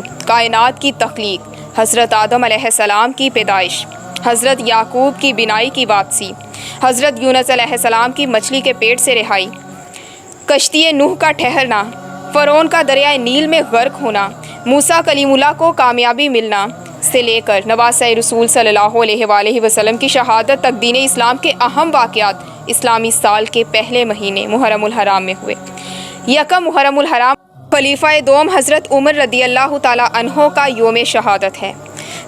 شروع، کائنات کی تخلیق، حضرت آدم علیہ السلام کی پیدائش، حضرت یعقوب کی بینائی کی واپسی، حضرت یونس علیہ السلام کی مچھلی کے پیٹ سے رہائی، کشتی نوح کا ٹھہرنا، فرعون کا دریائے نیل میں غرق ہونا، موسیٰ کلیم اللہ کو کامیابی ملنا سے لے کر نواسہ رسول صلی اللہ علیہ وآلہ وسلم کی شہادت تک دین اسلام کے اہم واقعات اسلامی سال کے پہلے مہینے محرم الحرام میں ہوئے۔ یکم محرم الحرام خلیفہ دوم حضرت عمر رضی اللہ تعالیٰ عنہ کا یوم شہادت ہے۔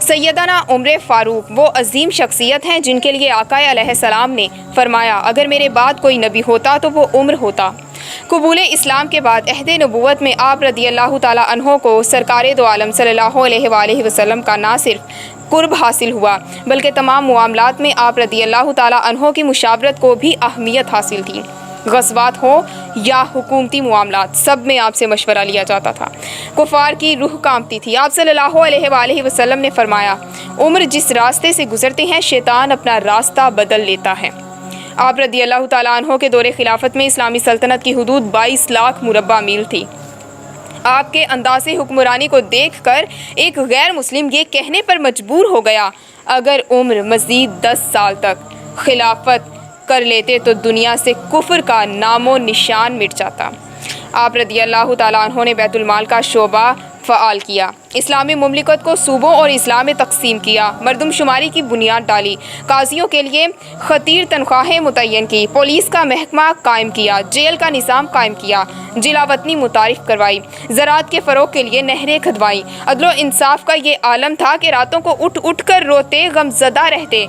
سیدنا عمر فاروق وہ عظیم شخصیت ہیں جن کے لیے آقا علیہ السلام نے فرمایا اگر میرے بعد کوئی نبی ہوتا تو وہ عمر ہوتا۔ قبول اسلام کے بعد عہد نبوت میں آپ رضی اللہ تعالیٰ عنہ کو سرکار دو عالم صلی اللہ علیہ وآلہ وسلم کا نہ صرف قرب حاصل ہوا بلکہ تمام معاملات میں آپ رضی اللہ تعالیٰ عنہ کی مشاورت کو بھی اہمیت حاصل تھی۔ غزوات ہو یا حکومتی معاملات سب میں آپ سے مشورہ لیا جاتا تھا۔ کفار کی روح کانپتی تھی۔ آپ صلی اللہ علیہ وآلہ وسلم نے فرمایا عمر جس راستے سے گزرتے ہیں شیطان اپنا راستہ بدل لیتا ہے۔ آپ رضی اللہ تعالیٰ عنہ کے دور خلافت میں اسلامی سلطنت کی حدود 22 لاکھ مربع میل تھی۔ آپ کے انداز حکمرانی کو دیکھ کر ایک غیر مسلم یہ کہنے پر مجبور ہو گیا اگر عمر مزید 10 سال تک خلافت کر لیتے تو دنیا سے کفر کا نام و نشان مٹ جاتا۔ آپ رضی اللہ تعالیٰ عنہ نے بیت المال کا شعبہ فعال کیا، اسلامی مملکت کو صوبوں اور اضلاع میں تقسیم کیا، مردم شماری کی بنیاد ڈالی، قاضیوں کے لیے خطیر تنخواہیں متعین کی، پولیس کا محکمہ قائم کیا، جیل کا نظام قائم کیا، جلا وطنی متعارف کروائی، زراعت کے فروغ کے لیے نہریں کھدوائیں۔ عدل و انصاف کا یہ عالم تھا کہ راتوں کو اٹھ اٹھ کر روتے غم زدہ رہتے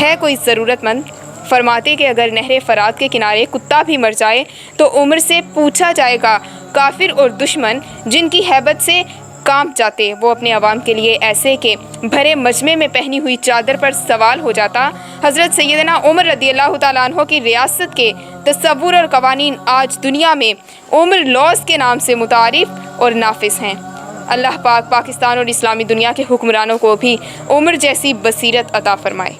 ہے کوئی ضرورت مند؟ فرماتے کہ اگر نہر فرات کے کنارے کتا بھی مر جائے تو عمر سے پوچھا جائے گا، کافر اور دشمن جن کی ہیبت سے کانپ جاتے وہ اپنے عوام کے لیے ایسے کہ بھرے مجمع میں پہنی ہوئی چادر پر سوال ہو جاتا۔ حضرت سیدنا عمر رضی اللہ تعالیٰ عنہ کی ریاست کے تصور اور قوانین آج دنیا میں عمر لاز کے نام سے متعارف اور نافذ ہیں۔ اللہ پاک پاکستان اور اسلامی دنیا کے حکمرانوں کو بھی عمر جیسی بصیرت عطا فرمائے۔